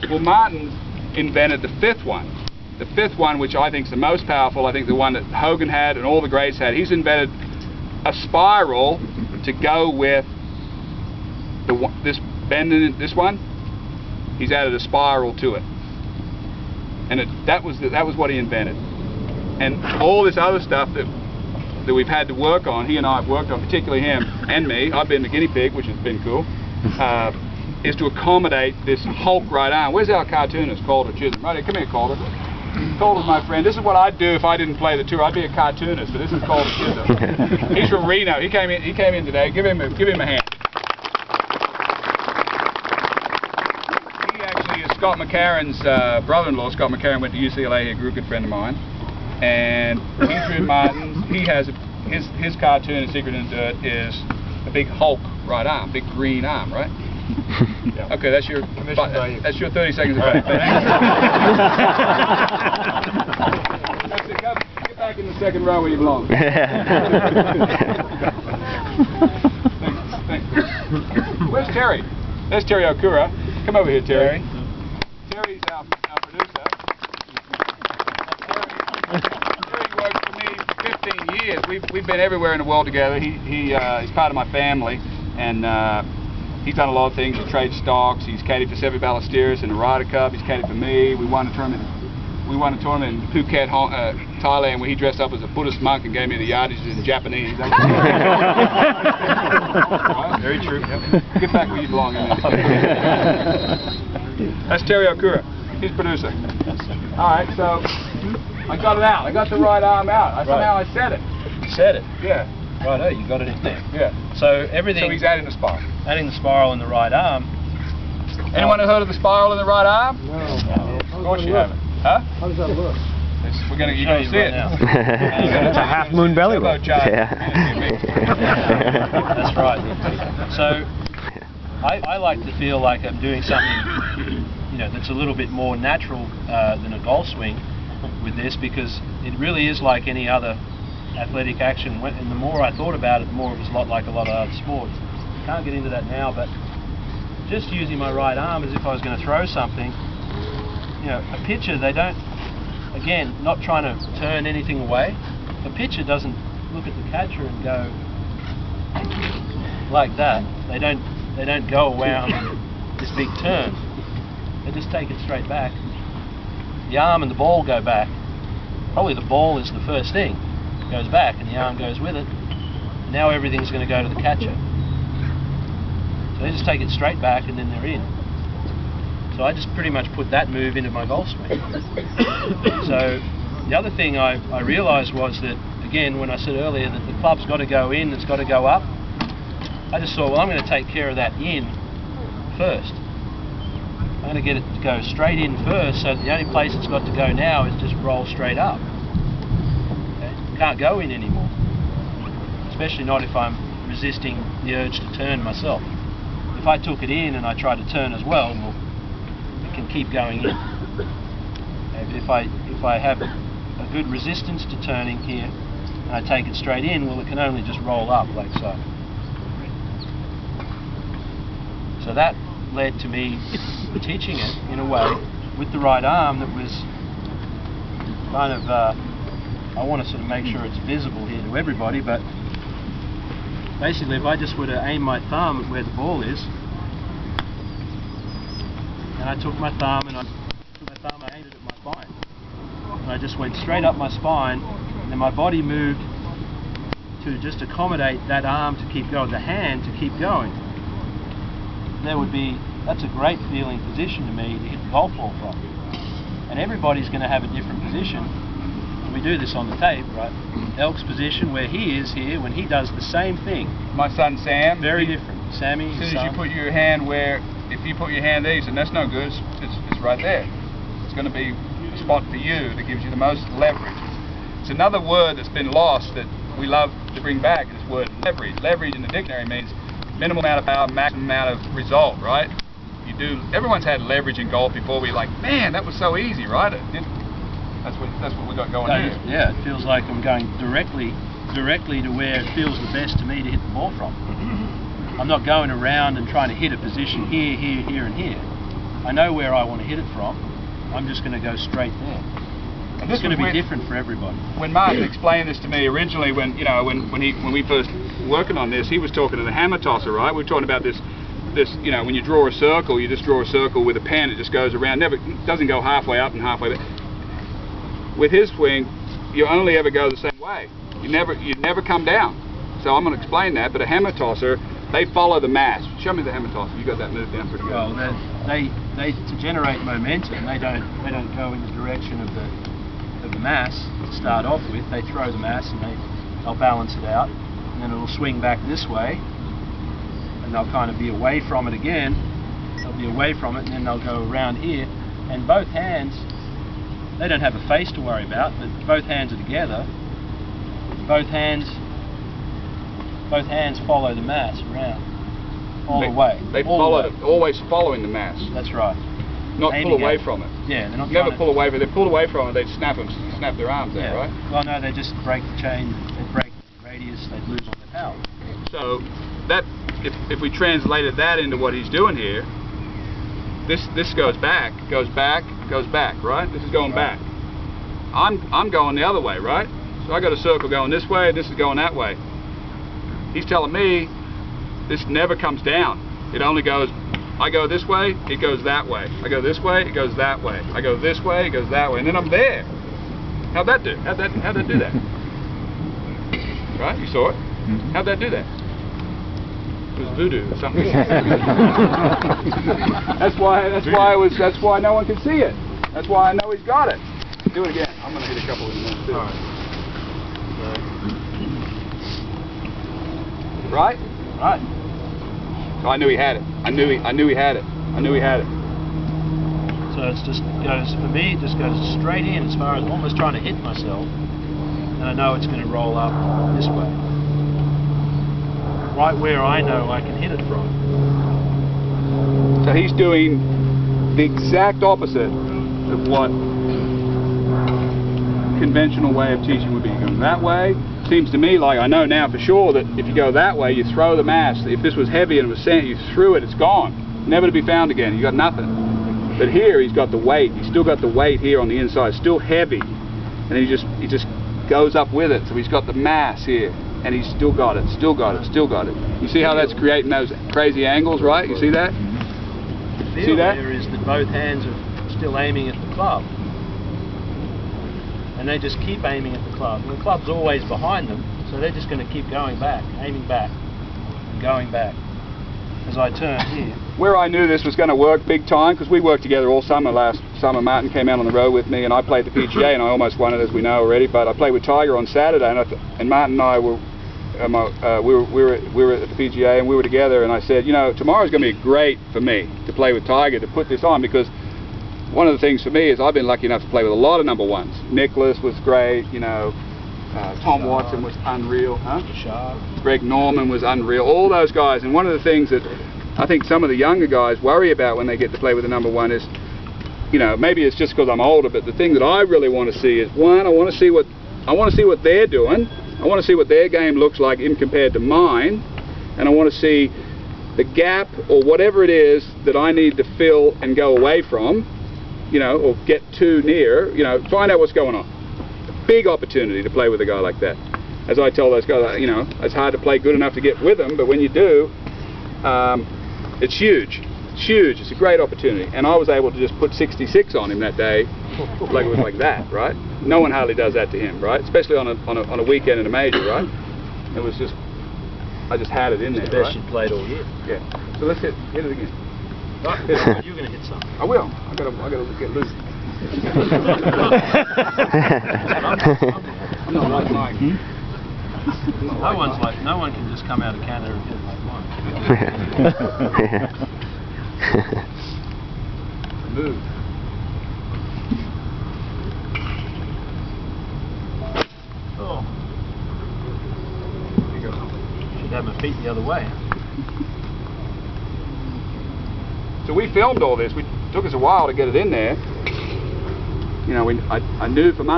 Well, Martin invented the fifth one. The fifth one, which I think is the most powerful, I think the one that Hogan had and all the greats had. He's invented a spiral to go with this bend in this one. He's added a spiral to it, and that was what he invented. And all this other stuff that we've had to work on, he and I have worked on, particularly him and me. I've been the guinea pig, which has been cool. Is to accommodate this Hulk right arm. Where's our cartoonist, Calder Chisholm? Right here, come here, Calder. Calder's my friend. This is what I'd do if I didn't play the tour. I'd be a cartoonist, but this is Calder Chisholm. He's from Reno. He came in today. Give him a hand. He actually is Scott McCarran's brother-in-law. Scott McCarran went to UCLA. He grew a good friend of mine. And he drew Martin. He has his cartoon, A Secret in the Dirt, is a big Hulk right arm, big green arm, right? Yeah. Okay, that's your 30 seconds of fame. That's it. Get back in the second row where you belong. Thanks. Where's Terry? There's Terry Okura. Come over here, Terry. Terry's our producer. Terry worked for me for 15 years. We've been everywhere in the world together. He's part of my family, and he's done a lot of things. He trades stocks. He's caddied for Seve Ballesteros in the Ryder Cup. He's caddied for me. We won a tournament in Phuket, Thailand, where he dressed up as a Buddhist monk and gave me the yardage in Japanese. Right? Very true. Yep. Get back where you belong. That's Terry Okura. He's producer. All right, so I got it out. I got the right arm out. Somehow I said it. You said it. Yeah. Righto, you got it in there. Yeah. So everything. So he's adding the spiral. Adding the spiral in the right arm. Anyone heard of the spiral in the right arm? No. Of course you haven't. Huh? How does that look? We're going to see it now. It's a half moon belly rub. Yeah. That's right. So I like to feel like I'm doing something, that's a little bit more natural than a golf swing with this, because it really is like any other athletic action. And the more I thought about it, the more it was a lot like a lot of other sports. Can't get into that now, but just using my right arm as if I was going to throw something. A pitcher, they don't, again, not trying to turn anything away. A pitcher doesn't look at the catcher and go like that. They don't go around this big turn. They just take it straight back. The arm and the ball go back. Probably the ball is the first thing. It goes back and the arm goes with it. Now everything's going to go to the catcher. So they just take it straight back and then they're in. So I just pretty much put that move into my golf swing. So the other thing I realised was that, again, when I said earlier that the club's got to go in, it's got to go up, I just thought, well, I'm going to take care of that in first. I'm going to get it to go straight in first, so the only place it's got to go now is just roll straight up. Okay? Can't go in anymore, especially not if I'm resisting the urge to turn myself. If I took it in and I tried to turn as well, it can keep going in. If I have a good resistance to turning here and I take it straight in, well, it can only just roll up like so. So that led to me teaching it in a way with the right arm that was kind of, I want to sort of make sure it's visible here to everybody, but basically if I just were to aim my thumb at where the ball is, and I took my thumb and I aimed it at my spine, and I just went straight up my spine, and then my body moved to just accommodate that arm to keep going, the hand to keep going. That's a great feeling position to me to hit the golf ball from. And everybody's going to have a different position. We do this on the tape, right? Elk's position where he is here when he does the same thing. My son Sam. Very different. Sammy, as soon as you put your hand if you put your hand there, you said, that's no good, it's right there. It's going to be a spot for you that gives you the most leverage. It's another word that's been lost that we love to bring back, this word leverage. Leverage in the dictionary means minimal amount of power, maximum amount of result, right? Everyone's had leverage in golf before. We're like, man, that was so easy, right? That's what we got going here. Yeah, it feels like I'm going directly to where it feels the best to me to hit the ball from. I'm not going around and trying to hit a position here, here, here, and here. I know where I want to hit it from. I'm just going to go straight there. And It's going to be different for everybody. When Martin explained this to me originally, when we first working on this, he was talking to the hammer tosser, right? We were talking about this, when you draw a circle, you just draw a circle with a pen. It just goes around, doesn't go halfway up and halfway back. With his swing, you only ever go the same way. You never come down. So I'm going to explain that. But a hammer tosser, they follow the mass. Show me the hammer tosser. You got that move down pretty good. Well, they to generate momentum, they don't go in the direction of the mass to start off with. They throw the mass and they'll balance it out, and then it'll swing back this way, and they'll kind of be away from it again. They'll be away from it, and then they'll go around here, and both hands, they don't have a face to worry about, but both hands are together. Both hands follow the mass around all the way. They always following the mass. That's right. Not pull away from it. Yeah, they're not never pull away from it. If they pull away from it, they'd snap their arms there, right? Well, no, they just break the chain, they break the radius, they'd lose all their power. So that, if we translated that into what he's doing here, this goes back, right? This is going back. I'm going the other way, right? So I got a circle going this way, this is going that way. He's telling me this never comes down. It only goes, I go this way, it goes that way. I go this way, it goes that way. I go this way, it goes that way. And then I'm there. How'd that do? How'd that do that? Right? You saw it? How'd that do that? It was voodoo or something. That's why no one can see it. That's why I know he's got it. Do it again. I'm gonna hit a couple of them too. Right? Right. So I knew he had it. I knew he had it. So it's just goes, for me, it just goes straight in as far as almost trying to hit myself. And I know it's going to roll up this way. Right where I know I can hit it from. So he's doing the exact opposite of what conventional way of teaching would be. Going that way. Seems to me like I know now for sure that if you go that way, you throw the mass. If this was heavy and it was sand, you threw it, it's gone. Never to be found again. You got nothing. But here he's got the weight. He's still got the weight here on the inside. Still heavy. And he just goes up with it. So he's got the mass here. And he's still got it. You see how that's creating those crazy angles, right? You see that? The feel there is that both hands are still aiming at the club. And they just keep aiming at the club. And the club's always behind them, so they're just going to keep going back, aiming back, and going back as I turn here. Where I knew this was going to work big time, because we worked together all summer. Last summer Martin came out on the road with me, and I played the PGA, and I almost won it, as we know already, but I played with Tiger on Saturday, and Martin and I were we were at the PGA, and we were together, and I said, tomorrow's going to be great for me to play with Tiger, to put this on, because one of the things for me is I've been lucky enough to play with a lot of number ones. Nicholas was great, Tom Watson was unreal, Greg Norman was unreal, all those guys. And one of the things that I think some of the younger guys worry about when they get to play with a number one is, maybe it's just because I'm older, but the thing that I really want to see is, one, I want to see what they're doing. I want to see what their game looks like in compared to mine, and I want to see the gap or whatever it is that I need to fill and go away from, or get too near, find out what's going on. Big opportunity to play with a guy like that. As I tell those guys, it's hard to play good enough to get with them, but when you do, it's huge. It's huge. It's a great opportunity. And I was able to just put 66 on him that day, like it was like that, right? No one hardly does that to him, right? Especially on a weekend in a major, right? It was just, I just had it in there, the best you played all year. Yeah. So let's hit it again. You're going to hit something. I will. I gotta get loose. I'm not like Mike. No one can just come out of Canada and hit it like mine. Move. Oh. Should have my feet the other way. So we filmed all this. It took us a while to get it in there. I knew for mine.